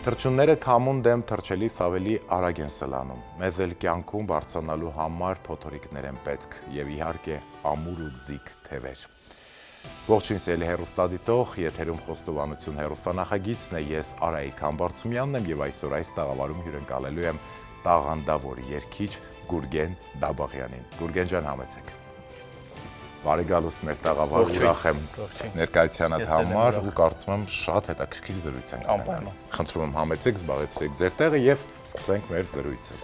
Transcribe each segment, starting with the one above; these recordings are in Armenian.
Թռչունները քամուն դեմ թռչելիս ավելի արագ են սլանում, մեզ էլ կյանքում բարձրանալու համար փոթորիկներ են պետք և իհարկե ամուր ու ձիգ թևեր։ Ողջույն սիրելի հեռուստադիտող, եթերում Խոստովանություն հեռուստանախագիծն է, ես Արայիկ Համբարձումյանն եմ և այսօր այս տաղավարում հյուրընկալելու եմ տաղանդավոր երգիչ Գուրգեն Դաբաղյանին։ Գուրգեն ջան, համեցեք։ Բարի գալուս մեր տաղավար, ուրախ եմ ներկայությանդ համար ու կարծում եմ շատ հետաքրքիր զրույց ենք ունենալու։ Խնդրում եմ համեցեք, զբաղեցրեք ձեր տեղը և սկսենք մեր զրույցը։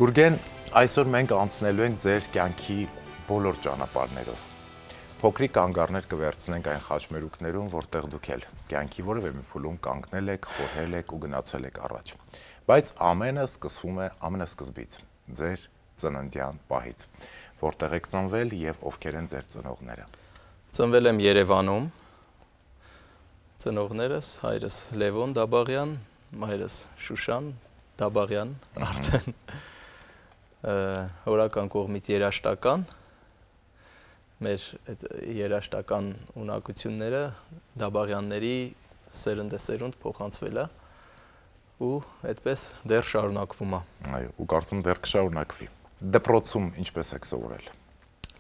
Գուրգեն, այսօր մենք անցնելու ենք ձեր կյանքի բոլոր ճանապարհներով։ Փոքրիկ կանգառներ կվերցնենք այն խաչմերուկներում, որտեղ դուք էլ կյանքի որևէ մի փուլում կանգնել եք, խորհել եք ու գնացել եք առաջ։ Բայց ամենը սկսվում է ամենասկզբից, ձեր ծննդյան պահից, որտեղ եք ծնվել և ովքեր են ձեր ծնողները։ Ծնվել եմ Երևանում, ծնողներս, հայրս Լևոն Դաբաղյան, մայրս Շուշան Դաբաղյան, արդեն հորական կողմից երաշտական, մեր երաշտական ունակությունները Դաբաղյանների սերնդեսերունդ փոխանցվել է ու այդպես դեռ շարունակվում է։ Այո, ու կարծում դեռ կշարունակվի։ Դպրոցում ինչպես եք սովորել։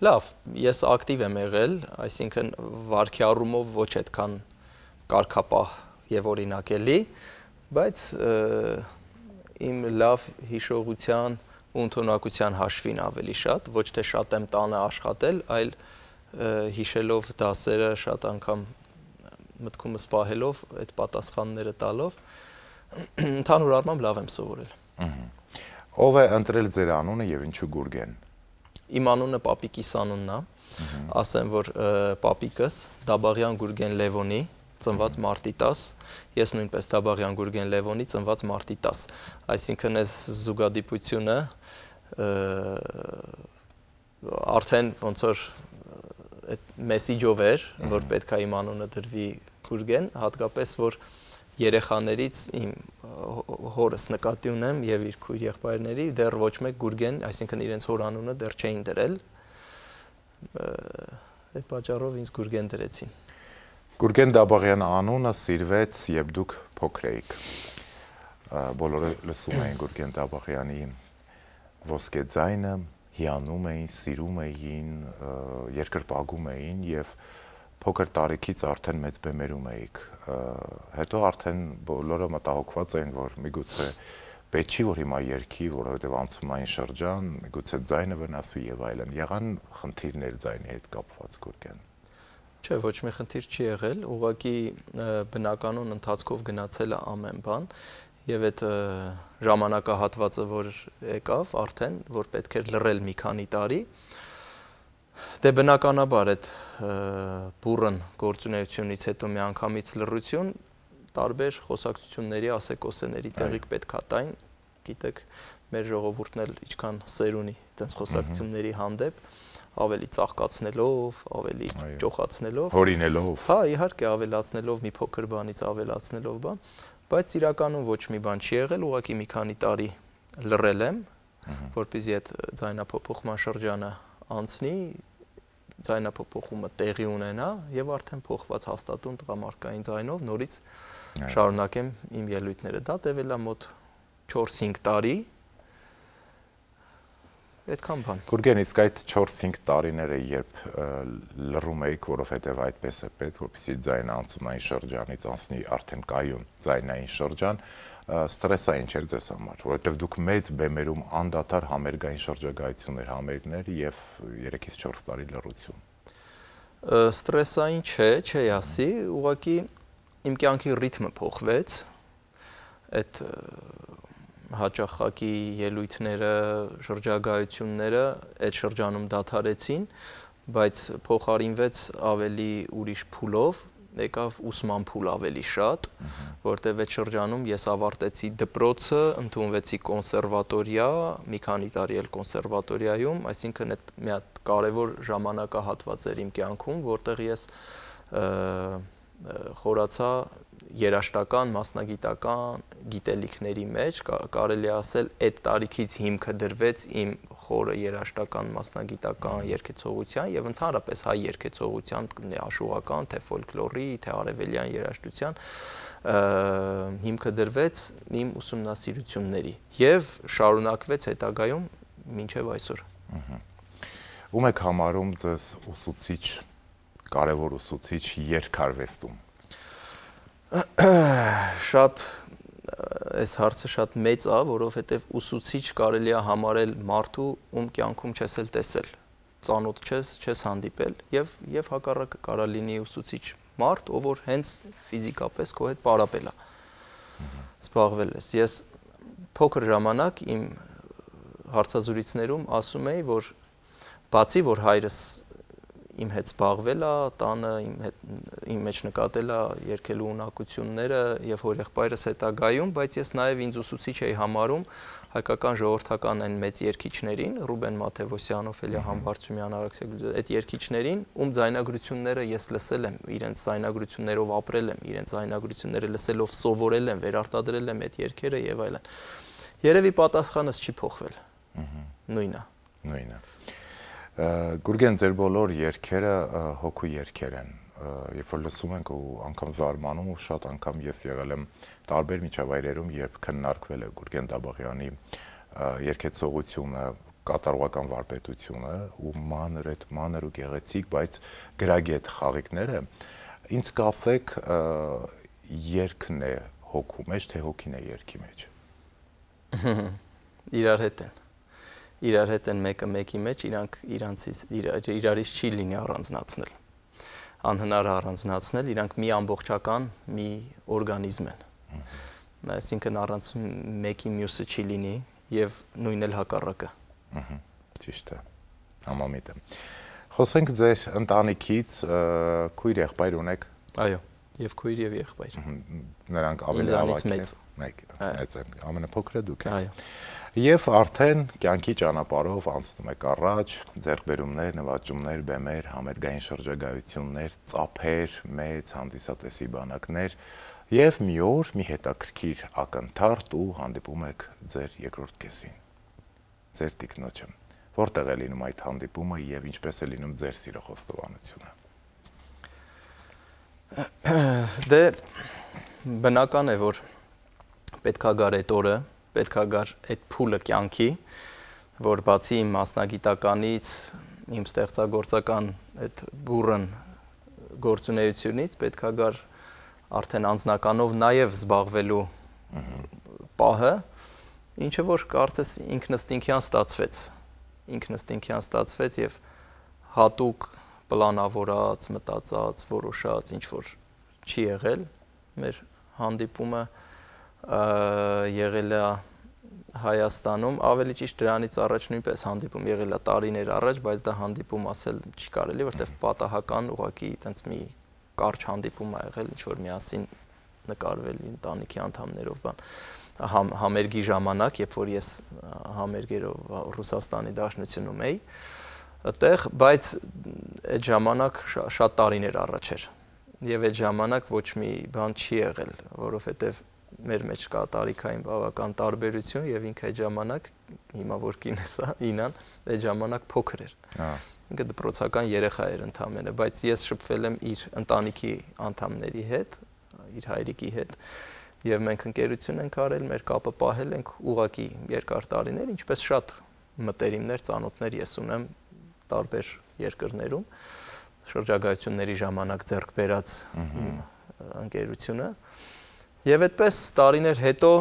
Լավ, ես ակտիվ եմ եղել, այսինքն վարքի առումով ոչ այդքան կարգապահ եւ օրինակելի, բայց իմ լավ հիշողության ու ընդունակության հաշվին ավելի շատ, ոչ թե շատ եմ տանը աշխատել, այլ հիշելով դասերը, շատ անգամ մտքումս պահելով, այդ պատասխանները տալով, ընդհանուր առմամբ լավ եմ սովորել։ Ով է ընտրել ձեր անունը եւ ինչու Գուրգեն։ Իմ անունը պապիկիս անունն է, ասեմ, որ պապիկս Դաբաղյան Գուրգեն Լևոնի, ծնված մարտի 10, ես նույնպես Դաբաղյան Գուրգեն Լևոնի, ծնված մարտի 10, այսինքն այս զուգադիպությունը արդեն ոնց որ այդ մեսիջով էր, որ պետք է իմ անունը դրվի Գուրգեն, հատկապես որ երեխաներից իմ հորս նկատի ունեմ եւ իր քույր եղբայրների դեռ ոչ մեկ Գուրգեն, այսինքն իրենց հոր անունը դեռ չէին դրել։ Այդ պատճառով ինձ Գուրգեն դրեցին։ Գուրգեն Դաբաղյան անունը սիրվեց, երբ դուք փոքր էիք։ Բոլորը լսում էին Գուրգեն Դաբաղյանի ոսկե ձայնը, հիանում էին, սիրում էին, երկրպագում էին եւ փոքր տարիքից արդեն մեծ բեմերում էիք, հետո արդեն բոլորը մտահոգված էին, որ միգուցե պետք չի, որ հիմա երգի, որովհետև անցում այն շրջան, միգուցե ձայնը վնասվի եւ այլն։ Եղան խնդիրներ ձայնի հետ կապված Գուրգեն։ Չէ, ոչ մի խնդիր չի եղել, ուղղակի բնականon ընթացքով գնացել է ամեն բան եւ այդ ժամանակահատվածը, որ եկավ արդեն, որ պետք էր լռել մի քանի տարի, դե բնականաբար այդ բուրըն գործունեությունից հետո մի անգամից լռություն տարբեր խոսակցությունների, ասեկոսեների տեղիք պետք է տային, գիտեք, մեր ժողովուրդն էլ ինչքան սեր ունի այդպես խոսակցությունների հանդեպ, ավելի ծաղկացնելով, ավելի ճոխացնելով, հորինելով։ Հա, իհարկե, ավելացնելով մի փոքր բանից ավելացնելով բան, բայց իրականում ոչ մի բան չի եղել, ուղղակի մի քանի տարի լռել եմ, որպեսզի այդ ձայնափոփոխման շրջանը անցնի, ձայնափոփոխումը տեղի ունենա եւ արդեն փոխված հաստատուն տղամարդկային ձայնով նորից շարունակեմ իմ ելույթները։ Դա տևել է մոտ 4-5 տարի։ Այդքան բան։ Գուրգեն, իսկ այդ 4-5 տարիները, երբ լռում էիք, որովհետեւ այդպես է պետք, որպեսզի ձայնը անցումային շրջանից անցնի արդեն կայուն ձայնային շրջան, ստրեսային չէր ձեզ համար, որովհետև դուք մեծ բեմերում անդադար համերգային շրջագայություններ, համերգներ եւ 3-ից 4 տարի լռություն։ Ստրեսային չէ, չի ասի, ուղղակի իմ կյանքի ռիթմը փոխվեց, այդ հաճախակի ելույթները, շրջագայությունները այդ շրջանում դադարեցին, բայց փոխարինվեց ավելի ուրիշ փուլով, եկավ ուսման փուլ ավելի շատ, որտեղ այդ շրջանում ես ավարտեցի դպրոցը, ընդունվեցի կոնսերվատորիա, մի քանի տարի էլ կոնսերվատորիայում, այսինքն այդ մի հատ կարևոր ժամանակահատված էր իմ կյանքում, որտեղ ես խորացա երաշտական, մասնագիտական գիտելիքների մեջ, կարելի ասել այդ տարիքից հիմքը դրվեց իմ խորը երաժշտական, մասնագիտական երգեցողության եւ ընդհանրապես հայ երգեցողության, աշուղական, թե ֆոլկլորի, թե արևելյան երաժշտության հիմքը դրվեց իմ ուսումնասիրությունների եւ շարունակվեց հետագայում մինչեւ այսօր։ Ում եք համարում ձեզ ուսուցիչ, կարևոր ուսուցիչ երգարվեստում։ Շատ այս հարցը շատ մեծ է, որովհետև ուսուցիչ կարելի է համարել մարդու, ում կյանքում չես էլ տեսել, ծանոթ չես հանդիպել եւ հակառակը կարա լինի ուսուցիչ մարդ, ով որ հենց ֆիզիկապես քո հետ պարապել է։ Զբաղվել ես։ Ես փոքր ժամանակ իմ հարցազրույցներում ասում էի, որ բացի որ հայրս իմ հետ զբաղվել է, տանը իմ մեջ նկատել է երգելու ունակությունները եւ հոր եղբայրս հետագայում, բայց ես նաեւ ինձ ուսուցիչ էի համարում հայկական ժողովրդական այն մեծ երգիչներին, Ռուբեն Մաթևոսյանով, Էլիահան Բարծումյան, Արաքսիա Գյուլյանի, այդ երգիչներին, ում ձայնագրությունները ես լսել եմ, իրենց ձայնագրություններով ապրել եմ, իրենց ձայնագրությունները լսելով սովորել եմ, վերարտադրել եմ այդ երգերը եւ այլն։ Երևի պատասխանս չի փոխվել։ Նույնն է։ Գուրգեն, ձեր բոլոր երգերը հոգու երգեր են, երբ որ լսում ենք ու անգամ զարմանում ու շատ անգամ ես եղել եմ տարբեր միջավայրերում, երբ քննարկվել է Գուրգեն Դաբաղյանի երգեցողությունը, կատարողական վարպետությունը ու մանր ու գեղեցիկ, բայց գրագետ խաղիկները, ինձ կասեք երգն է հոգու մեջ, թե հոգին է երգի մեջ։ Իրար հետ են մեկը մեկի մեջ, իրարից չի լինի առանձնացնել, անհնար առանձնացնել, իրանք մի ամբողջական մի օրգանիզմ են, այսինքն առանց մեկի մյուսը չի լինի և նույն էլ հակառակը։ Ճիշտ է, համամիտ եմ։ Խոսենք ձեր ընտանիքից, քույր եղբայր ունեք։ Այո, և քույր և եղբայր։ Նրանք ավելի ավագ են։ Մեծ են, ամենափոքրը դուք եք։ Այո։ Եվ արդեն կյանքի ճանապարհով անցնում եք առաջ, ձեռքբերումներ, նվաճումներ, բեմեր, համերգային շրջագայություններ, ծափեր, մեծ հանդիսատեսի բանակներ եւ մի օր մի հետաքրքիր ակնթարթ ու հանդիպում եք ձեր երկրորդ կեսին, ձեր տիկնոջը։ Որտեղ է լինում այդ հանդիպումը եւ ինչպես է լինում ձեր սիրո խոստովանությունը։ Դե բնական է, որ պետքա գար այդ օրը, պետքա գար այդ փուլը կյանքի, որ բացի իմ մասնագիտականից, իմ ստեղծագործական այդ բուրըն գործունեությունից, պետքա գար արդեն անձնականով նաև զբաղվելու պահը, ինչը որ կարծես ինքնըստինքյան ստացվեց և հատուկ պլանավորած, մտածած, որոշած, ինչ որ չի եղել, մեր հանդիպումը եղել է Հայաստանում, ավելի ճիշտ դրանից առաջ նույնպես հանդիպում եղել է տարիներ առաջ, բայց դա հանդիպում ասել չի կարելի, որտեղ պատահական ուղղակի այտենց մի կարճ հանդիպում ա եղել, ինչ որ միասին նկարվել ընտանիքի անդամներով բան։ Համերգի ժամանակ, երբ որ ես համերգերով Ռուսաստանի Դաշնությունում էի, այդտեղ, բայց այդ ժամանակ շատ տարիներ առաջ էր։ Եվ այդ ժամանակ ոչ մի բան չի եղել, որովհետև մեր մեջ կա տարիքային բավական տարբերություն եւ ինքը այդ ժամանակ հիմա որ կինս է Ինան այդ ժամանակ փոքր էր։ Ինքը դպրոցական երեխա էր ընդամենը, բայց ես շփվել եմ իր ընտանիքի անդամների հետ, իր հայրիկի հետ եւ մենք ընկերություն ենք արել, մեր կապը պահել ենք ուղակի երկար տարիներ, ինչպես շատ մտերիմներ, ծանոթներ ես ունեմ տարբեր երկրներում, շրջագայությունների ժամանակ ձեռք բերած իմ ընկերությունը։ Եվ այդպես տարիներ հետո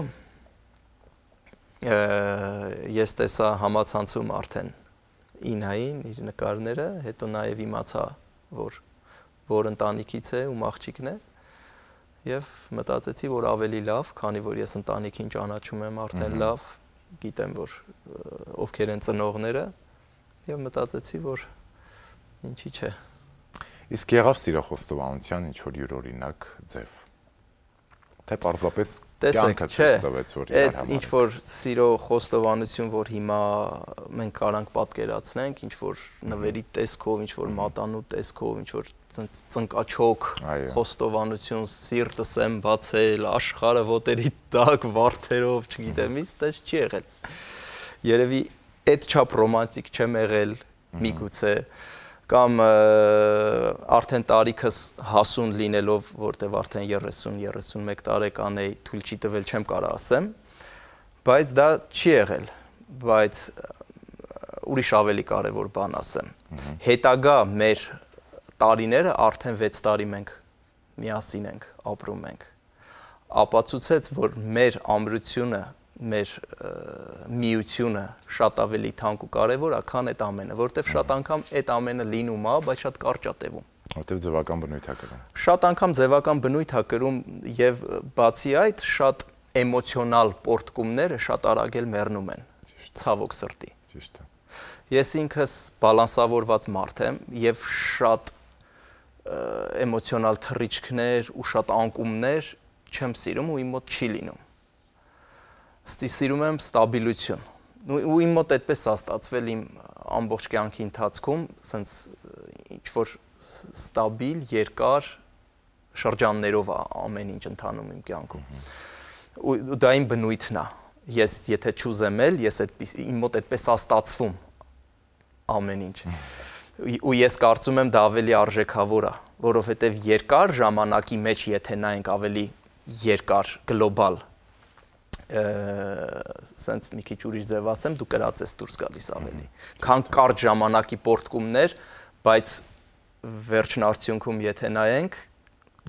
ես տեսա համացանցում արդեն Ինային, իր նկարները, հետո նաև իմացա, որ ընտանիքից է, ում աղջիկն է, և մտածեցի, որ ավելի լավ, քանի որ ես ընտանիքին ճանաչում եմ արդեն լավ, գիտեմ, որ ովքեր են ծնողները, և մտածեցի, որ ինչի չէ։ Իսկ եղավ սիրո խոստովանության ինչ-որ յուրօրինակ ձև։ Թե պարզապես կյանքը ցույց տվեց, որ իրար համար։ Ինչ որ սիրո խոստովանություն, որ հիմա մենք կարանք պատկերացնենք, ինչ որ նվերի տեսքով, ինչ որ մատանու տեսքով, ինչ որ ծնկաչոք խոստովանություն, սիրտս եմ բացել, աշխարհը ոտերի տակ վարդերով, չգիտեմ, ինչ չի եղել։ Երևի այդ չափ ռոմանտիկ չեմ եղել միգուցե կամ արդեն տարիքս հասուն լինելով, որտեվ արդեն 30-31 տարեկան էի, թույլ չի տվել չեմ կարող ասեմ, բայց դա չի եղել, բայց ուրիշ ավելի կարևոր բան ասեմ։ Հետագա մեր տարիները արդեն 6 տարի մենք միասին ենք, ապրում ենք։ Ապացուցեց, որ մեր ամրությունը, մեր միությունը շատ ավելի թանկ ու կարևոր է, քան այդ ամենը, որտեվ շատ անգամ այդ ամենը լինում է, բայց շատ կարճ է տևում։ Որտեվ ձևական բնույթ է կրում։ Շատ անգամ ձևական բնույթ է կրում եւ բացի այդ շատ էմոցիոնալ պորտկումները շատ արագ էլ մեռնում են։ Ցավոք սրտի։ Ճիշտ է։ Ես ինքս բալանսավորված մարդ եմ եւ շատ էմոցիոնալ թռիչքներ ու շատ անկումներ չեմ սիրում ու իմ մոտ չի լինում։ Ստի սիրում եմ ստաբիլություն։ Ու իմ մոտ այդպես է ստացվել իմ ամբողջ կյանքի ընթացքում, ասենց ինչ որ ստաբիլ, երկար շրջաններով է ամեն ինչ ընթանում իմ կյանքում։ Ու դա իմ բնույթն է։ Ես եթե չուզեմ էլ, ես այդպես իմ մոտ այդպես է ստացվում ամեն ինչ։ Ու ես կարծում եմ դա ավելի արժեքավոր է, որովհետև երկար ժամանակի մեջ եթե նայենք ավելի երկար գլոբալ սենց մի քիչ ուրիշ ձև ասեմ, դու կրած ես դուրս գալիս ավելի։ Քան կարճ ժամանակի պորտկումներ, բայց վերջն արդյունքում եթե նայենք,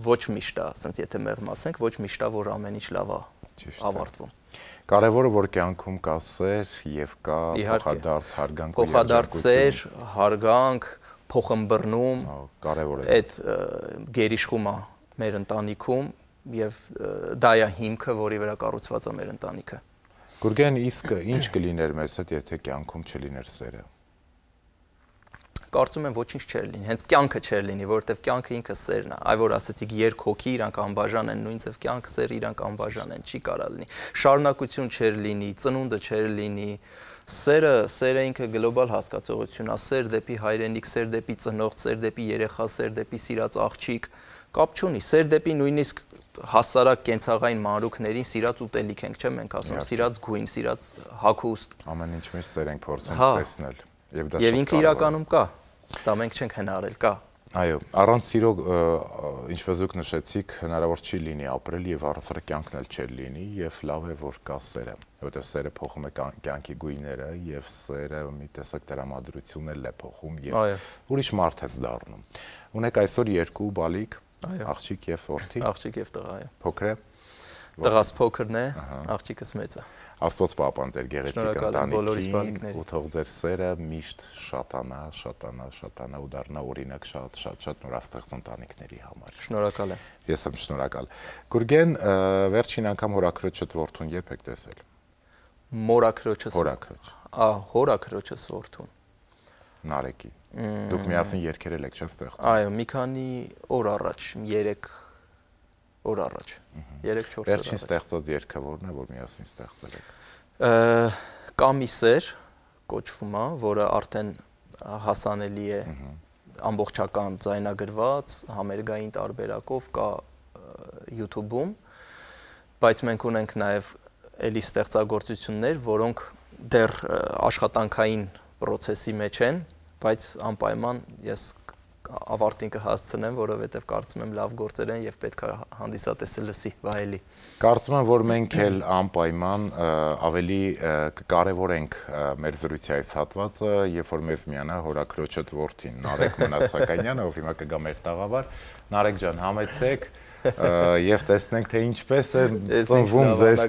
ոչ միշտ է, սենց եթե մեղմ ասենք, ոչ միշտ է, որ ամեն ինչ լավ է ավարտվում։ Կարևորը որ կյանքում կա սեր եւ կա փոխադարձ հարգանք ու փոխադարձ սեր, հարգանք, փոխըմբռնում, կարևոր է։ Այդ գերիշխում է մեր ընտանիքում եւ դա է հիմքը, որի վրա կառուցված է մեր ընտանիքը։ Գուրգեն, իսկ ինչ կլիներ մեզ հետ, եթե կյանքում չլիներ սերը։ Կարծում եմ ոչինչ չէր լինի, հենց կյանքը չէր լինի, որովհետև կյանքը ինքը սերն է։ Այ որ ասեցիք երկ հոգի, իրանք անբաժան են, նույն ձև կյանքը սեր իրանք անբաժան են, չի կարա լինի։ Շարունակություն չէր լինի, ծնունդը չէր լինի։ Սերը ինքը գլոբալ հասկացողություն է, սեր դեպի հայրենիք, սեր դեպի ծնող, սեր դեպի երեխա, սեր դեպի սիրած աղջիկ, կապ չունի, սեր դեպի նույնիսկ հասարակ կենցաղային մանրուքներին սիրած ուտելիք ենք, չէ՞ մենք ասում, սիրած գույն, սիրած հագուստ։ Ամեն ինչ մեջ սեր ենք փորձում տեսնել։ Եվ ինքը իրականում կա, դա մենք չենք հնարել, կա։ Այո, առանց սիրո, ինչպես դուք նշեցիք, հնարավոր չի լինի ապրել եւ առանց կյանքն էլ չէր լինի եւ լավ է որ կա սերը, որովհետեւ սերը փոխում է կյանքի գույները եւ սերը մի տեսակ տրամադրություն էլ է փոխում եւ ուրիշ մարդ է դառնում։ Ունեք այսօր երկու բալիկ, աղջիկ եւ որդի։ Աղջիկ եւ տղա, այո։ Փոքր է։ Տղաս փոքրն է, աղջիկս մեծ է։ Աստված պահպան ձեր գեղեցիկ ընտանիքին ու թող ձեր սերը միշտ շատանա ու դառնա օրինակ շատ նորաստեղծ ընտանիքների համար։ Շնորհակալ եմ։ Ես եմ շնորհակալ։ Գուրգեն, վերջին անգամ հորաքրոջդ որդուն երբ եք տեսել։ Մորաքրոջս։ Հորաքրոջ։ Հորաքրոջս որդուն։ Նարեկի։ Դուք միասին երգերել եք, չէ՞, ստեղծում։ Այո, մի քանի օր առաջ, 3 օր առաջ, 3-4 օր։ Վերջին ստեղծած երգը որն է, որ միասին ստեղծել եք։ Կամի սեր կոչվում է, որը արդեն հասանելի է ամբողջական ձայնագրված, համերգային տարբերակով կա YouTube-ում, բայց մենք ունենք նաև էլի ստեղծագործություններ, որոնք դեռ աշխատանքային process-ի մեջ են, բայց անպայման ես ավարտին կհասցնեմ, որովհետև կարծում եմ լավ գործեր են եւ պետք է հանդիսատեսը լսի, վայելի։ Կարծում եմ, որ մենք էլ անպայման ավելի կկարևորենք մեր զրույցի այս հատվածը, երբ որ մեզ միանա հորաքրոջդ որդին Նարեկ Մնացականյանը, ով հիմա կգա մեր տաղավար։ Նարեկ ջան, համեցեք եւ տեսնենք թե ինչպես է ծնվում ձեր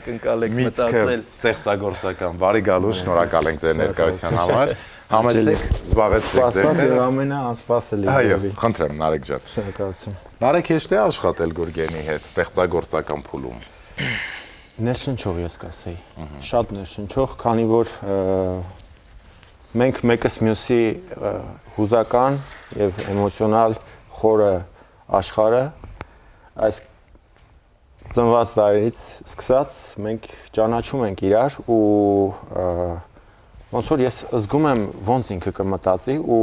միտքը ստեղծագործական։ Բարի գալուս, շնորհակալ ենք ձեր ներկայության համար։ Համեցեք, զբաղեցրեք ձեր տեղը։ Ամենաանսպասելի։ Այո, խնդրեմ Նարեկ ջան։ Շնորհակալություն։ Նարեկ հեշտ է աշխատել Գուրգենի հետ ստեղծագործական փուլում։ Ներշնչող ես կասեի։ Շատ ներշնչող, քանի որ մենք մեկս մյուսի հուզական եւ էմոցիոնալ խորը աշխարհը այս ծնված տարիից սկսած մենք ճանաչում ենք իրար ու ոնց որ ես զգում եմ ոնց ինքը կմտածի ու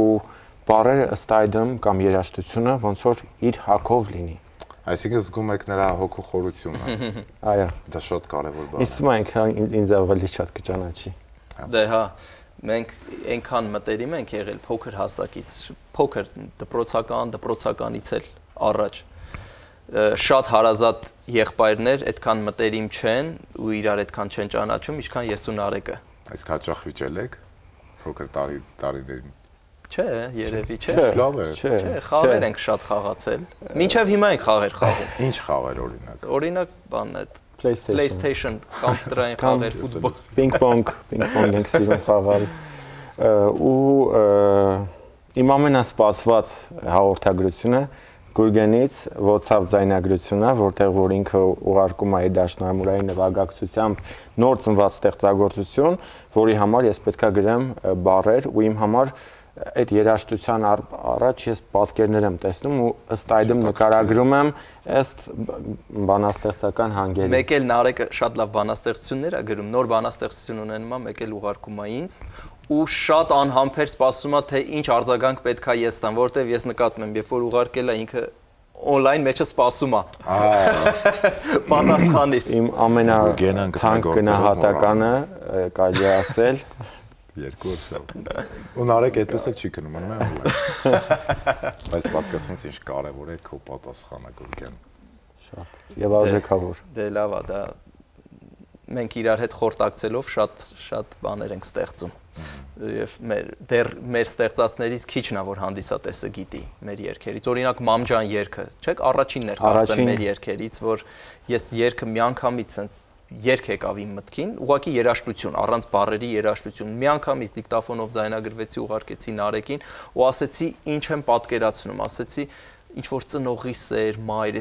բառերը ըստ այդմ կամ երաժշտությունը ոնց որ իր հակով լինի։ Այսինքն զգում եք նրա հոգու խորությունը։ Այո։ Դա շատ կարևոր բան է։ Իսկ ինձ ավելի շատ կճանաչի։ Դե հա, Մենք այնքան մտերիմ ենք եղել փոքր հասակից, փոքր դպրոցականից էլ առաջ շատ հարազատ եղբայրներ այդքան մտերիմ չեն ու իրար այդքան չեն ճանաչում, ինչքան ես ու Նարեկը։ Այս հաճախ վիճել եք փոքր տարիներին։ Չէ, երևի չէ։ Լավ է։ Չէ, խաղեր ենք շատ խաղացել։ Մինչև հիմա ենք խաղեր խաղում։ Ինչ խաղեր օրինակ։ Օրինակ, բանն է PlayStation, կամպյուտերային խաղեր, ֆուտբոլ։ Պինգ-պոնգ ենք սիրում խաղալ։ Ու իմ ամենասպասված հաղորդագրությունը Գուրգենից WhatsApp ձայնագրությունն է, որտեղ որ ինքը ուղարկում է իր դաշնամուրային նվագակցությամբ նոր ծնված ստեղծագործություն, որի համար ես պետքա գրեմ բառեր ու իմ համար այդ երաժշտության առաջ ես պատկերներ եմ տեսնում ու ըստ այդմ նկարագրում եմ ըստ բանաստեղծական հանգերի։ Մեկ էլ Նարեկը շատ լավ բանաստեղծություններ է գրում, նոր բանաստեղծություն ունենում է, մեկ էլ ուղարկում է ինձ ու շատ անհամբեր սպասում է թե ինչ արձագանք պետքա ես տամ, որովհետև ես նկատում եմ, երբ որ ուղարկել է ինքը on-line մեջը սպասում է։ Պատասխանիս։ Իմ ամենաթանկ գնահատականը կարելի է ասել երկու շփ։ Ու Նարեկ այդպես էլ չի գնում, մնում է։ Բայց պատկասմից ինչ կարևոր է քո պատասխանը Գուրգեն։ Շատ եւ արժեքավոր։ Դե լավ է, դա մենք իրար հետ խորտակցելով շատ բաներ ենք ստեղծում։ Եվ մեր ստեղծածներից քիչն է որ հանդիսատեսը գիտի մեր երգերից։ Օրինակ Մամջան երգը, չէ՞, առաջինն էր կարծեմ մեր երգերից, որ ես երգը միանգամից sense երգ եկավ իմ մտքին, ուղղակի երաժշտություն, առանց բառերի երաժշտություն։ Միանգամից դիկտաֆոնով ձայնագրվեցի, ուղարկեցի Նարեկին ու ասեցի ինչ եմ պատկերացնում, ասեցի ինչ որ ծնողի սեր, մայր,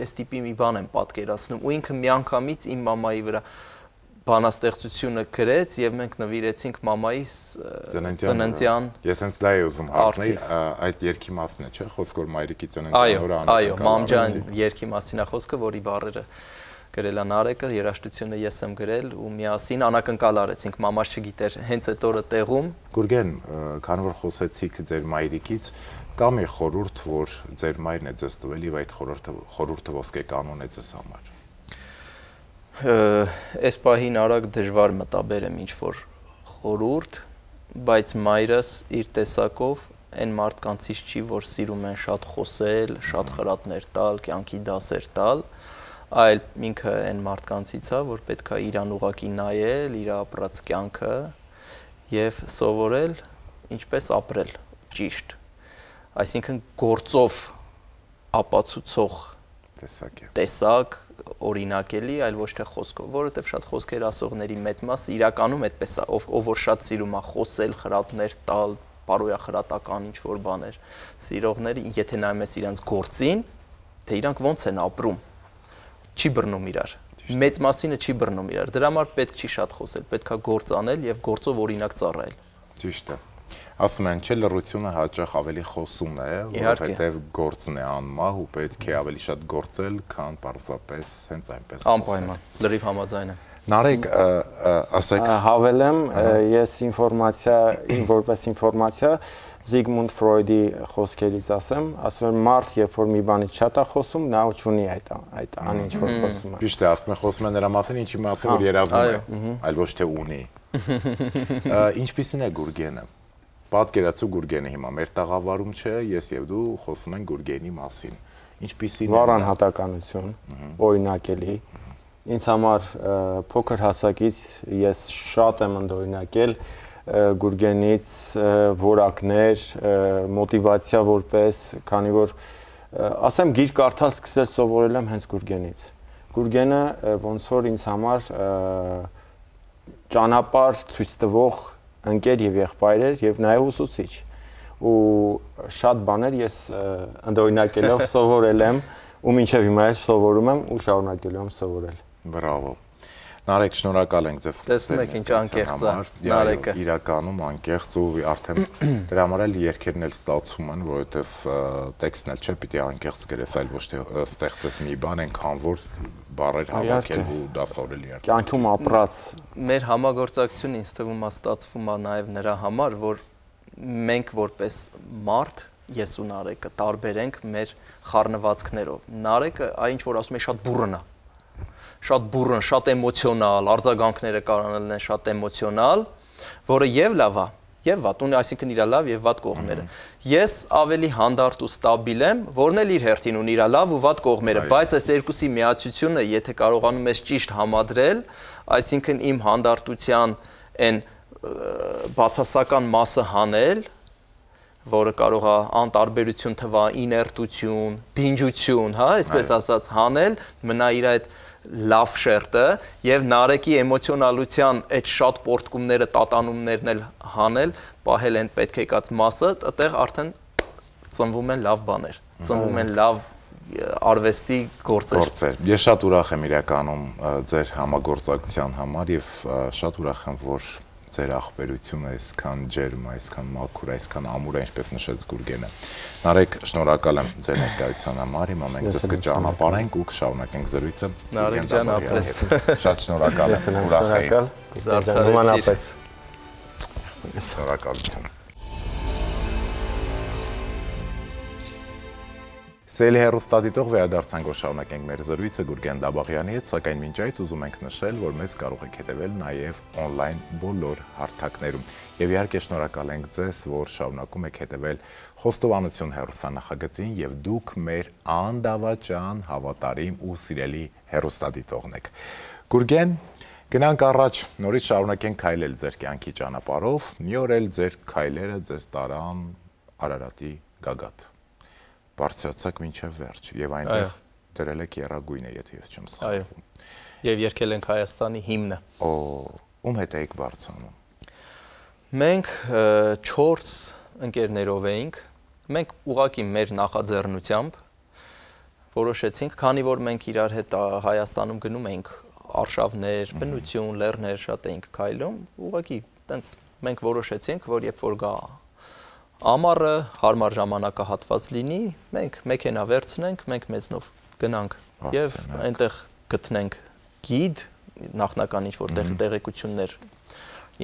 այս տիպի մի բան եմ պատկերացնում ու ինքը միանգամից իմ մամայի վրա բանաստեղծությունը գրեց եւ մենք նվիրեցինք մամայիս ծննդյան։ Ես հենց դա եի ուզում հարցնել, այդ երգի մասն է, չէ՞, խոսքը որ մայրիկի ծննդյան օրը անում։ Այո, Մամջան երգի մասին է խոսքը, որի բառերը գրել է Նարեկը, երաժշտությունը ես եմ գրել ու միասին անակնկալ արեցինք, մամաս չգիտեր հենց այդ օրը տեղում։ Գուրգեն, քանի որ խոսեցիք ձեր մայրիկից, կա մի խորհուրդ, որ ձեր մայրն է ձեզ տվել եւ այդ խորհուրդը ոսկե կանոն է ձեզ համար։ Այս պահին արագ դժվար մտաբերեմ ինչ որ խորհուրդ, բայց մայրս իր տեսակով այն մարդկանցից չի, որ սիրում են շատ խոսել, շատ խրատներ տալ, կյանքի դասեր տալ, այլ ինքը այն մարդկանցից է, որ պետք է իրան ուղակի նայել, իր ապրած կյանքը եւ սովորել ինչպես ապրել ճիշտ։ Այսինքն գործով ապացուցող տեսակ օրինակելի, այլ ոչ թե խոսքով, որովհետև շատ խոսքեր ասողների մեծ մասը իրականում այդպես է, ով որ շատ սիրում է խոսել, խրատներ տալ, բարոյախրատական ինչ որ բաներ, սիրողները, եթե նայում ես իրանց գործին, թե իրանք ոնց են ապրում, չի բռնում իրար։ Մեծ մասինը չի բռնում իրար։ Դրա համար պետք չի շատ խոսել, պետքա գործ անել եւ գործով օրինակ ծառայել։ Ճիշտ է։ Ասում են, չէ, լռությունը հաճախ ավելի խոսումն է, որովհետև գործն է անմահ ու պետք է ավելի շատ գործել, քան պարզապես հենց այնպես։ Անպայման, լրիվ համաձայն եմ։ Նարեկ, ասեք, հավելեմ, ես որպես ինֆորմացիա Զիգմունդ Ֆրոյդի խոսքերից ասեմ, ասում եմ մարդ, երբ որ մի բանից շատ է խոսում, նա չունի այդ ինչ որ խոսում է։ Ճիշտ է, ասում են խոսում են նրա մասին, ինչի մասին որ երազում է, այլ ոչ թե ունի։ Ինչպիսին է Գուրգենը։ Պատկերացու Գուրգենը հիմա մեր տաղավարում չէ, ես եւ դու խոսում ենք Գուրգենի մասին։ Ինչպիսին է։ Վառ անհատականություն, օրինակելի։ Ինձ համար փոքր հասակից ես շատ եմ ընդօրինակել Գուրգենից որակներ, մոտիվացիա որպես, քանի որ ասեմ գիրք կարդալ սկսել սովորել եմ հենց Գուրգենից։ Գուրգենը ոնց որ ինձ համար ճանապարհ ցույց տվող ընկեր եւ եղբայր էր եւ նաեւ ուսուցիչ ու շատ բաներ ես ընդօրինակելով սովորել եմ ու մինչեւ հիմա էլ սովորում եմ ու շարունակելու եմ սովորել։ Բրավո։ Նարեկ, շնորհակալ ենք ձեզ։ Տեսնում եք ինչ անկեղծ է Նարեկը։ Իրականում անկեղծ ու արդեն դրա համար էլ երգերն էլ ստացվում են, որովհետև տեքստն էլ չէ, պիտի անկեղծ գրես, այլ ոչ թե ստեղծես մի բան, այնքան որ բառեր հավաքել ու դասավորել իրար։ Կյանքում ապրած մեր համագործակցությունը ինձ թվում է ստացվում է նաև նրա համար, որ մենք որպես մարդ, ես ու Նարեկը տարբեր ենք մեր խառնվածքներով։ Նարեկը այն ինչ որ ասում է շատ բուռն է։ Շատ բուռն, շատ էմոցիոնալ, արձագանքները կարող լինեն շատ էմոցիոնալ, որը եւ լավ է, եւ վատ, ունի այսինքն իր լավ եւ վատ կողմերը։ Ես ավելի հանդարտ ու ստաբիլ եմ, որն էլ իր հերթին ունի իր լավ ու վատ կողմերը, բայց այս երկուսի միացությունը, եթե կարողանում ես ճիշտ համադրել, այսինքն իմ հանդարտության այն բացասական մասը հանել, որը կարող է անտարբերություն թվա, իներտություն, դինջություն, հա, այսպես ասած, հանել, մնա իր այդ լավ շերտը եւ Նարեկի էմոցիոնալության այդ շատ պորտկումները, տատանումներն էլ հանել, պահել այն պետք եկած մասը, այդտեղ արդեն ծնվում են լավ բաներ, ծնվում են լավ արվեստի գործեր։ Ես շատ ուրախ եմ իրականում ձեր համագործակցության համար եւ շատ ուրախ եմ, որ ձեր ախբերությունը այսքան ջերմ, այսքան մաքուր, այսքան ամուր է, ինչպես նշեց Գուրգենը։ Նարեկ, շնորհակալ եմ ձեր ներկայության համար, հիմա մենք ձեզ կճանապարհենք ու կշարունակենք զրույցը։ Նարեկ ջան, ապրես։ Շատ շնորհակալ եմ, ուրախ եմ։ Զարթարեցիր։ Շնորհակալություն։ Սելի հեռուստադիտող վերադարձանք, որ շարունակենք մեր զրույցը Գուրգեն Դաբաղյանի հետ, սակայն մինչ այդ ուզում ենք նշել, որ մեզ կարող եք հետևել նաև on-line բոլոր հարթակներում։ Եվ իհարկե շնորհակալ ենք ձեզ, որ շարունակում եք հետևել Խոստովանություն հեռուստանախագծին եւ դուք մեր անդավաճան, հավատարիմ ու սիրելի հեռուստադիտողն եք։ Գուրգեն, գնանք առաջ, նորից շարունակենք քայլել ձեր կյանքի ճանապարհով, մի օր էլ ձեր քայլերը ձեզ տարան Արարատի գագաթ։ Բարձրացակ մինչև վերջ եւ այնտեղ դրել եք եռագույնը, եթե ես չեմ սխալվում։ Եվ երկել ենք Հայաստանի հիմնը։ Ում հետ եք բարձրանում։ Մենք 4 ընկերներով էինք։ Մենք ուղղակի մեր նախաձեռնությամբ որոշեցինք, քանի որ մենք իրար հետ Հայաստանում գնում էինք արշավներ, բնություն, լեռներ շատ էինք քայլում, ուղղակի տենց մենք որոշեցինք, որ երբ որ գա ամառը հարմար ժամանակահատված լինի, մենք մեքենա վերցնենք, մենք մեզնով գնանք եւ այնտեղ գտնենք գիդ, նախնական ինչ-որ տեղեկություններ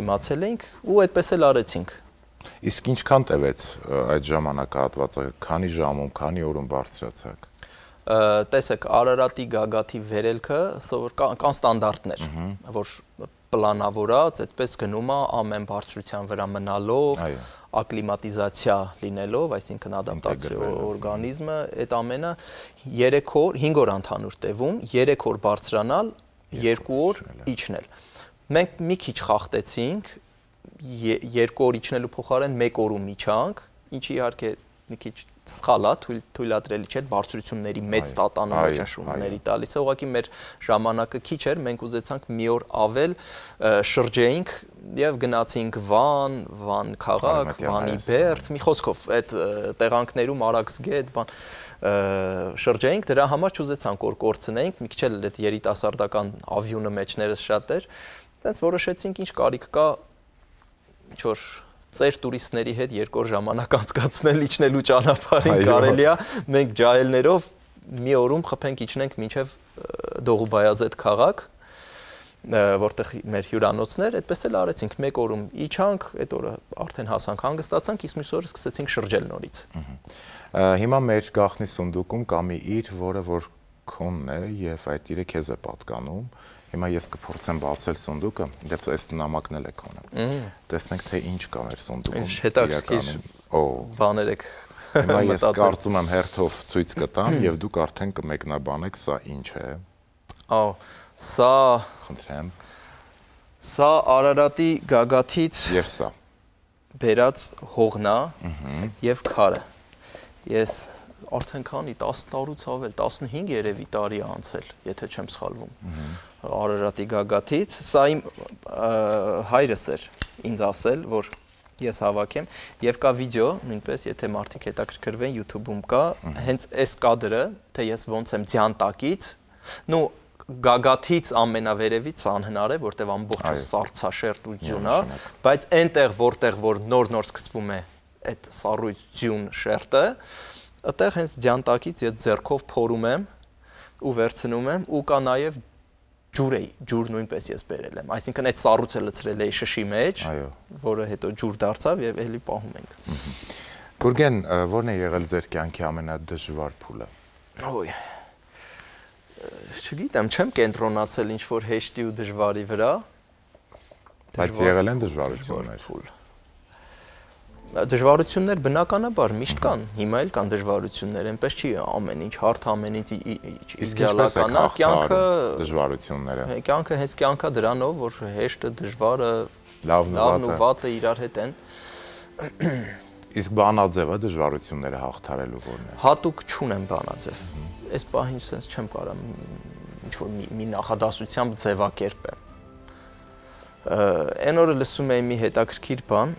իմացել ենք ու այդպես էլ արեցինք։ Իսկ ինչքան տևեց այդ ժամանակահատվածը, քանի ժամում, քանի օրում բարձրացաք։ Տեսեք, Արարատի գագաթի վերելքը կան ստանդարտներ, որ պլանավորած, այդպես գնում է ամեն բարձրության վրա մնալով, ակլիմատիզացիա լինելով, այսինքն ադապտացիա օրգանիզմը, այդ ամենը 3 օր, 5 օր ընդհանուր տևում, 3 օր բարձրանալ, 2 օր իջնել։ Մենք մի քիչ խախտեցինք, 2 օր իջնելու փոխարեն 1 օրում իջանք, ինչի իհարկե մի քիչ սխալ է, թույլատրելի չէ, բարձրությունների մեծ տատանումների տալիս է, ուղղակի մեր ժամանակը քիչ էր, մենք ուզեցանք մի օր ավել շրջեինք եւ գնացինք Վան քաղաք, Վանի Բերդ, մի խոսքով այդ տեղանքներում Արաքսգետ, բան շրջեինք, դրա համար չուզեցանք որ կորցնենք, մի քիչ էլ այդ երիտասարդական ավյունը մեջներս շատ էր, այդպես որոշեցինք ինչ կարիք կա ինչ որ ծեր տուրիստների հետ 2 օր ժամանակ անցկացնել իջնելու ճանապարհին կարելի է մենք ջահելներով մի օրում խփենք իջնենք մինչև Դողուբայազետ քաղաք որտեղ մեր հյուրանոցներ այդպես էլ արեցինք 1 օրում իջանք այդ օրը արդեն հասանք հանգստացանք իսկ մյուս օրը սկսեցինք շրջել նորից Հիմա մեր գաղտնի սունդուկում կա մի իր որը որ քոնն է եւ այդ իրը քեզ է պատկանում Հիմա ես կփորձեմ բացել սունդուկը, դեպ այս նամակն էլ է քոնը։ Տեսնենք թե ինչ կա մեր սունդուկում։ Հետաքրքիր բաներ եք։ Հիմա ես կարծում եմ հերթով ցույց կտամ եւ դուք արդեն կմեկնաբանեք սա ինչ է։ Սա խնդրեմ։ Սա Արարատի գագաթից եւ սա բերած հողնա եւ քարը։ Ես արդեն քանի 10 տարուց ավել 15 երևի տարի անցել, եթե չեմ սխալվում։ Արարատի գագաթից, սա իմ հայրս էր ինձ ասել, որ ես հավաքեմ եւ կա վիդեո, նույնպես եթե մարդիկ հետաքրքրվեն YouTube-ում կա, հենց այս կադրը, թե ես ոնց եմ ձյան տակից, նու գագաթից ամենավերևից անհնար է, որտեվ ամբողջը սառցաշերտ ու ձյուն է, բայց այնտեղ որտեղ որ նոր սկսվում է այդ սառույց ձյուն շերտը, այդտեղ հենց ձյան տակից ես ձեռքով փորում եմ ու վերցնում եմ ու կա նաեւ ջուր նույնպես ես բերել եմ, այսինքն այդ սառույցը լցրել էի շշի մեջ, որը հետո ջուր դարձավ եւ էլի պահում ենք։ Գուրգեն, ո՞րն է եղել ձեր կյանքի ամենադժվար փուլը։ Ոյ։ Չգիտեմ, չեմ կենտրոնացել ինչ որ հեշտի ու դժվարի վրա։ Բայց եղել են դժվարություններ։ Դժվարություններ բնականաբար միշտ կան, հիմա էլ կան դժվարություններ, այնպես չի ամեն ինչ հարթ, ամեն ինչ իդեալական է, կյանքը դժվարությունները։ Կյանքը հենց կյանքա դրանով, որ հեշտը, դժվարը, լավն ու վատը իրար հետ են։ Իսկ բանաձևը դժվարությունները հաղթարելու որն է։ Հատուկ չունեմ բանաձև։ Այս պահին sense չեմ կարող ինչ-որ մի նախադասությամբ ձևակերպեմ։ Այն օրը լսում էի մի հետաքրքիր բան,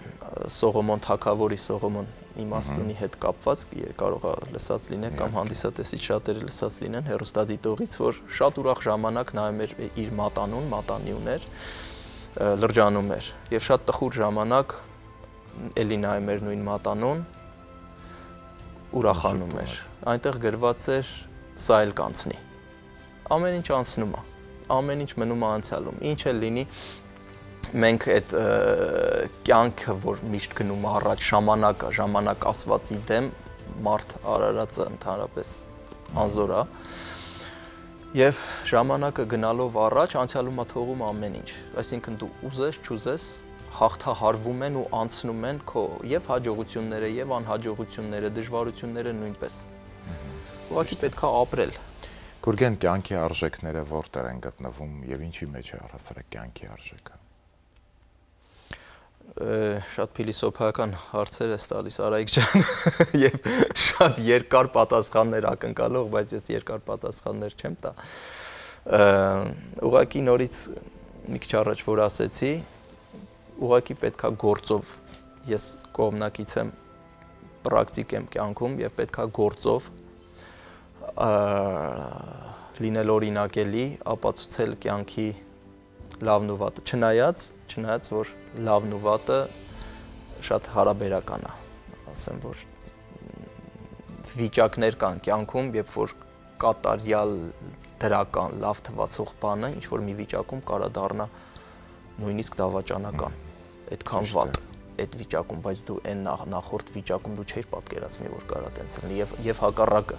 Սողոմոն Թագավորի Սողոմոն իմաստունի հետ կապված, կարող է լսած լինել կամ հանդիսատեսից շատերը լսած լինեն հեռուստադիտողից, որ շատ ուրախ ժամանակ նայում էր իր մատանուն, մատանի ուներ, լրջանում էր, եւ շատ տխուր ժամանակ էլի նայում էր նույն մատանուն, ուրախանում էր։ Այնտեղ գրված էր սա էլ կանցնի։ Ամեն ինչ անցնում է, ամեն ինչ մնում է անցյալում, ինչ էլ լինի, մենք այդ կյանքը, որ միշտ գնում առաջ, ժամանակ ասվածի դեմ, մարդ արարածը ընդհանրապես անզոր է, եւ ժամանակը գնալով առաջ, անցյալում է թողում ամեն ինչ, այսինքն դու ուզես, չուզես, հաղթահարվում են ու անցնում են քո եւ հաջողությունները եւ անհաջողությունները, դժվարությունները նույնպես։ Ուղղակի պետք է ապրել։ Գուրգեն, կյանքի արժեքները որտեղ են գտնվում եւ ինչի մեջ է առասարակ կյանքի արժեքը։ Շատ փիլիսոփայական հարցեր ես տալիս Արայիկ ջան եւ շատ երկար պատասխաններ ակնկալող, բայց ես երկար պատասխաններ չեմ տա։ Ուղղակի նորից մի քիչ առաջ որ ասեցի, ուղղակի պետքա գործով, ես կողմնակից եմ, պրակտիկ եմ կյանքում եւ պետքա գործով լինել օրինակելի, ապացուցել կյանքի լավն ու վատը, չնայած որ լավն ու վատը շատ հարաբերական է, ասեմ որ վիճակներ կան կյանքում, երբ որ կատարյալ դրական լավ թվացող բանը ինչ որ մի վիճակում կարա դառնա նույնիսկ դավաճանական, այդքան վատ այդ վիճակում, բայց դու այն նախորդ վիճակում դու չէիր պատկերացնի որ կարա տենց լինի եւ հակառակը,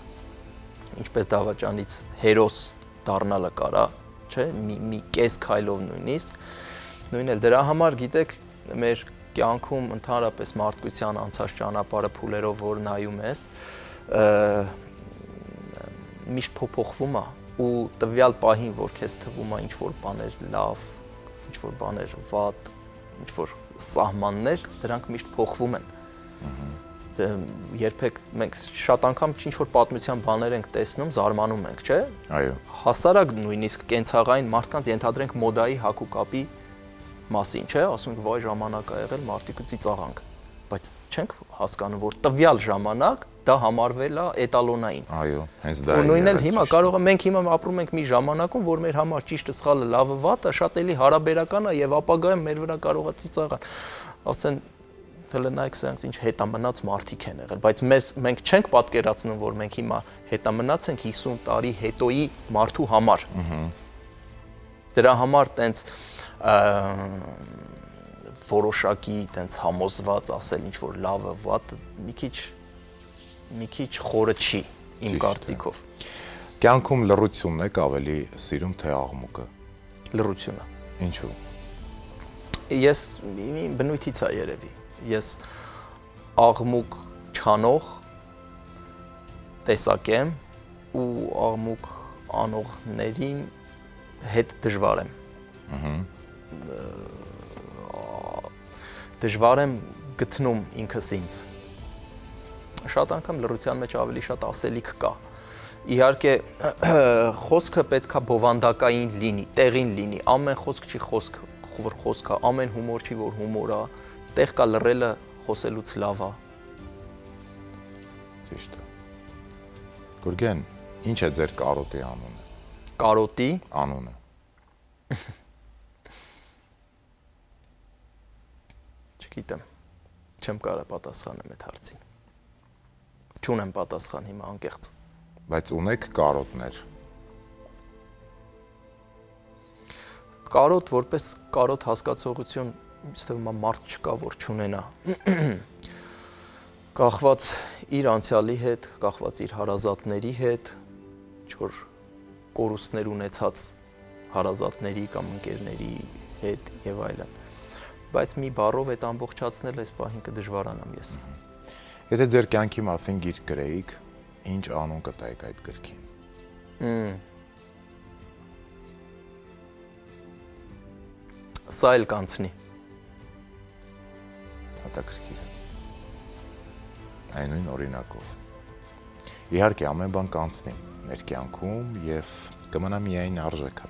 ինչպես դավաճանից հերոս դառնալը կարա, չէ, մի կես քայլով նույնիսկ, նույնն էլ դրա համար գիտեք մեր կյանքում ընդհանրապես մարդկության անցած ճանապարհը փուլերով որ նայում ես, միշտ փոփոխվում է ու տվյալ պահին որ քեզ թվում է ինչ որ բաներ լավ, ինչ որ բաներ վատ, ինչ որ սահմաններ, դրանք միշտ փոխվում են։ Երբեք մենք շատ անգամ ինչ որ պատմության բաներ ենք տեսնում, զարմանում ենք, չէ՞։ Այո։ Հասարակ նույնիսկ կենցաղային մարդկանց ենթադրենք մոդայի հակուկապի մասին, չէ՞, ասում ենք վայ ժամանակ ա եղել, մարդիկ ծիծաղանք, բայց չենք հասկանում որ տվյալ ժամանակ դա համարվել է էտալոնային։ Այո, հենց դա է։ Ու նույնն էլ հիմա կարող է մենք հիմա ապրում ենք մի ժամանակում, որ մեր համար ճիշտը սխալը լավը վատը շատ էլի հարաբերական է եւ ապագայում մեր վրա կարող է ծիծաղան։ Ասեն հելնայք սենց ինչ հետամնաց մարդիկ են եղել, բայց մենք չենք պատկերացնում, որ մենք հիմա հետամնաց ենք 50 տարի հետոյի մարդու համար։ Դրա համար տենց որոշակի տենց համոզված ասել ինչ որ լավը վատը մի քիչ խորը չի իմ կարծիքով։ Կյանքում լռությունն եք ավելի սիրում թե աղմուկը։ Լռությունը։ Ինչու։ Ես բնույթից է երևի։ Ես աղմուկ չանող տեսակ եմ ու աղմուկ անողներին հետ դժվար եմ։ Դժվար եմ գտնում ինքս ինձ։ Շատ անգամ լռության մեջ ավելի շատ ասելիք կա։ Իհարկե խոսքը պետքա բովանդակային լինի, տեղին լինի, ամեն խոսք չի խոսք, որ խոսք է, ամեն հումոր չի որ հումոր է, տեղ կա լռելը խոսելուց լավ է։ Ճիշտ է։ Գուրգեն, ինչ է ձեր կարոտի անունը։ Կարոտի անունը։ Չգիտեմ, չեմ կարող պատասխանեմ այդ հարցին։ Չունեմ պատասխան հիմա անկեղծ։ Բայց ունեք կարոտներ։ Կարոտ որպես կարոտ հասկացողություն ինձ թվում է մարդ չկա որ չունենա։ Կախված իր անցյալի հետ, կախված իր հարազատների հետ, ինչ որ կորուստներ ունեցած հարազատների կամ ընկերների հետ եւ այլն։ բայց մի բառով այդ ամբողջացնել այս պահին կդժվարանամ ես։ Եթե ձեր կյանքի մասին գիրք գրեիք, ինչ անուն կտայիք այդ գրքին։ Սա էլ կանցնի։ Հետաքրքիր է։ Այնույն օրինակով։ Իհարկե, ամեն բան կանցնի մեր կյանքում եւ կմնա միայն արժեքը։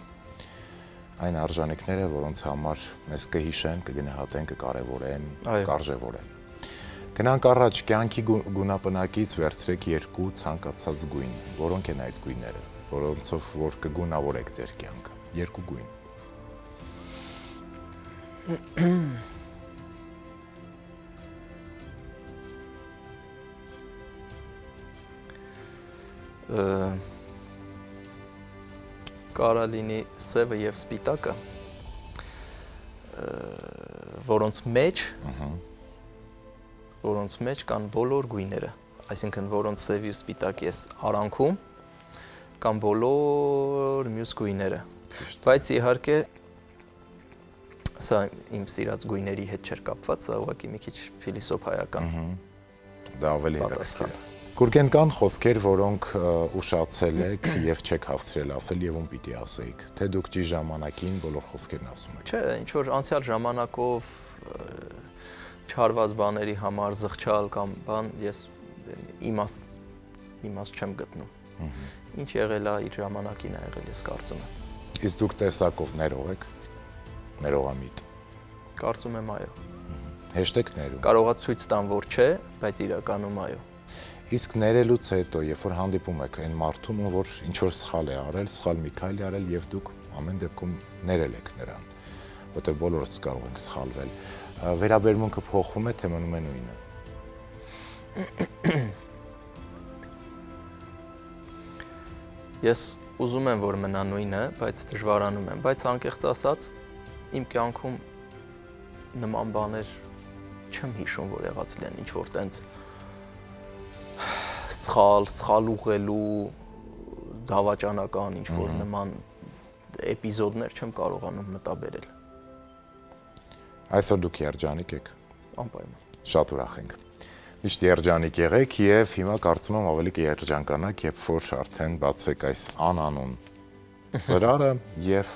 Այն արժանինքները, որոնց համար մեզ կհիշեն, կգնահատեն, կկարևորեն, կարժևորեն։ Գնանք առաջ, կյանքի գունապնակից վերցրեք 2 ցանկացած գույն, որոնք են այդ գույները, որոնցով որ կգունավորեք ձեր կյանքը։ 2 գույն։ Կարա լինի սևը եւ սպիտակը, որոնց մեջ կան բոլոր գույները, այսինքն որոնց սևի ու սպիտակի ես արանքում կան բոլոր մյուս գույները, բայց իհարկե սա իմ սիրած գույների հետ չէր կապված, սա ուղղակի մի քիչ փիլիսոփայական։ Դա ավելի հետաքրքիր է։ Գուրգեն, կան խոսքեր, որոնք ուշացել եք եւ չեք հասցրել ասել եւ ում պիտի ասեիք, թե դուք ճիշտ ժամանակին բոլոր խոսքերն ասում եք։ Չէ, ինչ որ անցյալ ժամանակով չարված բաների համար զղջալ կամ բան, ես իմաստ չեմ գտնում։ Ինչ եղել է իր ժամանակին է եղել, ես կարծում եմ։ Իսկ դուք տեսակով ներող եք։ Ներողամիտ։ Կարծում եմ այո։ Հեշտ եք ներում։ Կարողա ցույց տան, որ չէ, բայց իրականում այո։ Իսկ ներելուց հետո, երբ որ հանդիպում եք այն մարդուն, որ ինչ որ սխալ է արել, սխալ մի քայլ է արել եւ դուք ամեն դեպքում ներել եք նրան, որտեղ բոլորս կարող ենք սխալվել, վերաբերմունքը փոխվում է, թե մնում է նույնը։ Ես ուզում եմ, որ մնա նույնը, բայց դժվարանում եմ, բայց անկեղծ ասած, իմ կյանքում նման բաներ չեմ հիշում, որ եղած լինեն, ինչ որ տենց սխալ ուղղելու դավաճանական ինչ որ նման էպիզոդներ չեմ կարողանում մտաբերել։ Այսօր դուք երջանիկ եք։ Անպայման։ Շատ ուրախ ենք։ Միշտ երջանիկ եղեք եւ հիմա կարծում եմ ավելի կերջանկանաք, երբ որ արդեն բացեք այս անանուն ծրարը եւ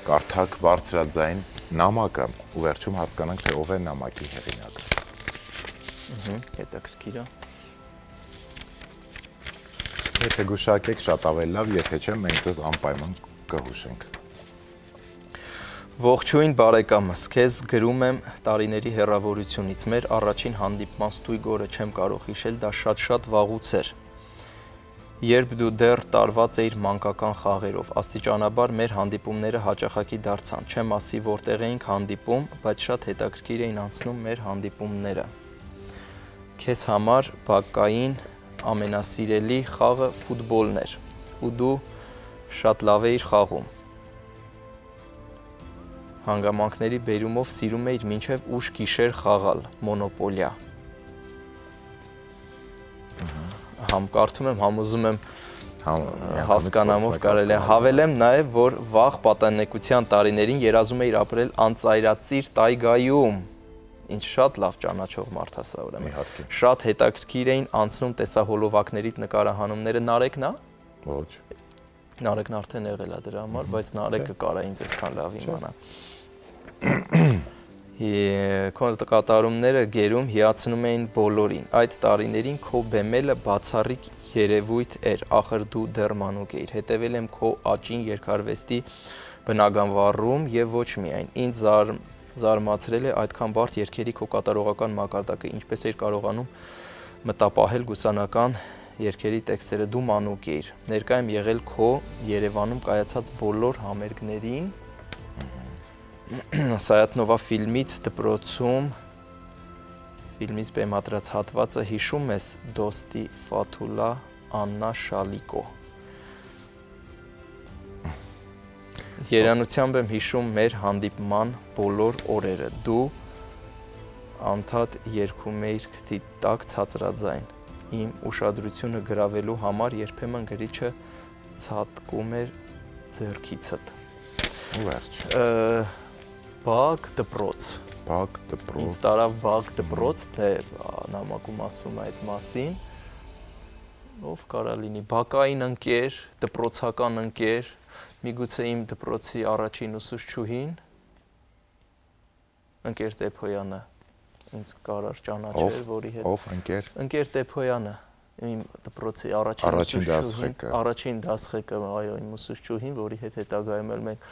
կարդաք բարձրաձայն նամակը ու վերջում հասկանանք, թե ով է նամակի հեղինակը։ Հետաքրքիր է։ Եթե գուշակեք, շատ ավելի լավ, եթե չէ, մենք ձեզ անպայման կհուշենք։ Ողջույն բարեկամս, քեզ գրում եմ տարիների հեռավորությունից։ Մեր առաջին հանդիպման ստույգ օրը չեմ կարող հիշել, դա շատ վաղուց էր։ Երբ դու դեռ տարված էիր մանկական խաղերով, աստիճանաբար մեր հանդիպումները հաճախակի դարձան։ Չեմ ասի որտեղ էինք հանդիպում, բայց շատ հետաքրքիր էին անցնում մեր հանդիպումները։ Քեզ համար բակային ամենասիրելի խաղը ֆուտբոլն էր, ու դու շատ լավ էիր խաղում։ Հանգամանքների բերումով սիրում էիր մինչև ուշ գիշեր խաղալ, մոնոպոլիա։ Կարդում եմ, համոզում եմ հասկանամով կարելի է հավելեմ նաև, որ վաղ պատանեկության տարիներին երազում էիր ապրել անծայրածիր տայգայում։ Ինչ շատ լավ ճանաչող մարդ հասա ուրեմն։ Շատ հետաքրքիր էին անցնում տեսահոլովակներիդ նկարահանումները, Նարեկն է։ Ոչ։ Նարեկն արդեն եղել է դրա համար, բայց Նարեկը կարա ինձ այսքան լավ իմանա։ Քո կատարումները գերում հիացնում էին բոլորին։ Այդ տարիներին քո բեմելը բացառիկ երևույթ էր, ախր դու դեռ մանուկ էիր։ Հետևել եմ քո աճին երկարվեստի բնագավառում եւ ոչ միայն։ Ինձ զարմացրել է այդքան բարդ երգերի քո կատարողական մակարդակը, ինչպես էր կարողանում մտապահել գուսանական երգերի տեքստերը, դու մանուկ էիր։ Ներկա եմ եղել քո Երևանում կայացած բոլոր համերգներին, Սայաթնովա ֆիլմից դպրոցում ֆիլմից բեմադրած հատվածը հիշում ես Դոստի Ֆաթուլա Աննա Շալիկո։ Երանությամբ եմ հիշում մեր հանդիպման բոլոր օրերը։ Դու անդադ երգում էիր քթի տակ ցածրաձայն։ Իմ ուշադրությունը գրավելու համար երբեմն գրիչը ցատկում էր ձեռքիցդ։ Ու վերջ։ Բակ դպրոց։ Բակ դպրոց։ Ինձ տարավ բակ դպրոց, թե նամակում ասվում է այդ մասին։ Ով կարա լինի բակային ընկեր, դպրոցական ընկեր, միգուցե իմ դպրոցի առաջին ուսուցչուհին, ընկեր Տեփոյանը, ինձ կարար ճանաչեր, որի հետ։ Ով ընկեր։ Ընկեր Տեփոյանը, իմ դպրոցի առաջին դասղեկը, այո, իմ ուսուցչուհին, որի հետ հետագայում էլ մենք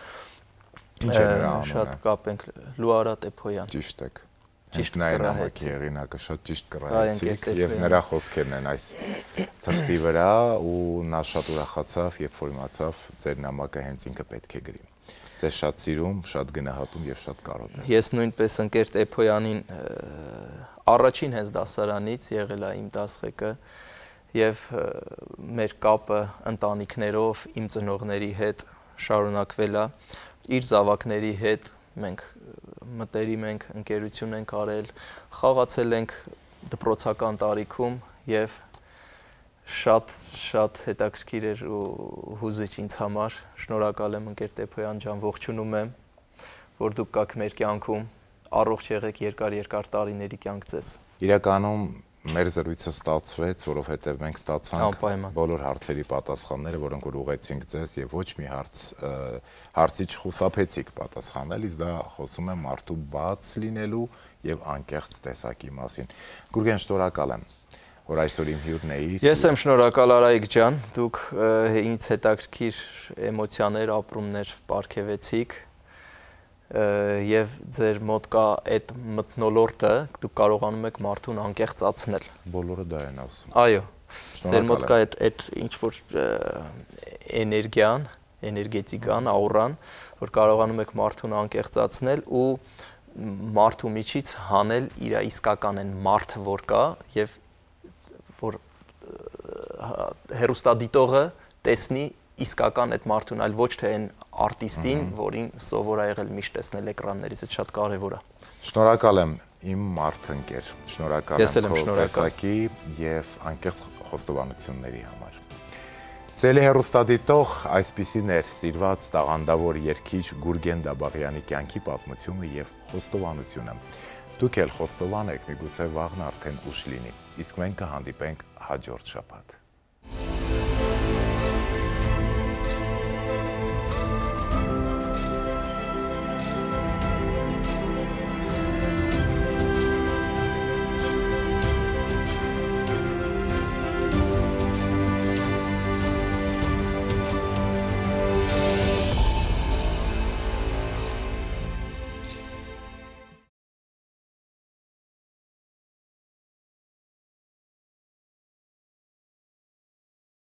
շատ կապ ենք, Լուարա Տեփոյան։ Ճիշտ եք։ Հենց նա է նամակի հեղինակը, շատ ճիշտ կռահեցիք եւ նրա խոսքերն են այս թղթի վրա ու նա շատ ուրախացավ, երբ որ իմացավ ձեր նամակը հենց ինքը պետք է գրի։ Ձեզ շատ սիրում, շատ գնահատում եւ շատ կարոտ է։ Ես նույնպես ընկեր Տեփոյանին առաջին հենց դասարանից եղել է իմ դասղեկը եւ մեր կապը ընտանիքներով իմ ծնողների հետ շարունակվել է։ Իր զավակների հետ մենք մտերիմ ենք, ընկերություն ենք արել, խաղացել ենք դպրոցական տարիքում եւ շատ հետաքրքիր էր ու հուզիչ ինձ համար։ Շնորհակալ եմ ընկեր Տեփոյան ջան, ողջունում եմ, որ դուք կաք մեր կյանքում, առողջ եղեք երկար տարիների կյանք ձեզ։ Իրականում մեր զրույցը ստացվեց, որովհետև մենք ստացանք բոլոր հարցերի պատասխանները, որոնք որ ուղեցինք ձեզ եւ ոչ մի հարցի չխուսափեցիք պատասխանել, իսկ դա խոսում է մարդու բաց լինելու եւ անկեղծ տեսակի մասին։ Գուրգեն, շնորհակալ եմ, որ այսօր իմ հյուրն էիք։ Ես եմ շնորհակալ Արայիկ ջան, դուք ինձ հետաքրքիր էմոցիաներ, ապրումներ պարգևեցիք եւ ձեր մոտ կա այդ մթնոլորտը, դուք կարողանում եք մարդուն անկեղծացնել։ Բոլորը դա են ասում։ Այո։ Ձեր մոտ կա այդ ինչ որ էներգիան, էներգետիկան, աուրան, որ կարողանում եք մարդուն անկեղծացնել ու մարդու միջից հանել իր իսկական այն մարդը, որ կա եւ որ հերոստադիտողը տեսնի իսկական այդ մարդուն, այլ ոչ թե այն արտիստին, որին սովոր է եղել միշտ տեսնել էկրաններից, այդ շատ կարևոր է։ Շնորհակալ եմ իմ մարդ-ընկեր, շնորհակալ եմ քո տեսակի եւ անկեղծ խոստովանությունների համար։ Սիրելի հեռուստադիտող, այսպիսին էր սիրված տաղանդավոր երգիչ Գուրգեն Դաբաղյանի կյանքի պատմությունը եւ խոստովանությունը։ Դուք էլ խոստովանեք, միգուցե վաղն արդեն ուշ լինի, իսկ մենք կհանդիպենք հաջորդ շաբաթ։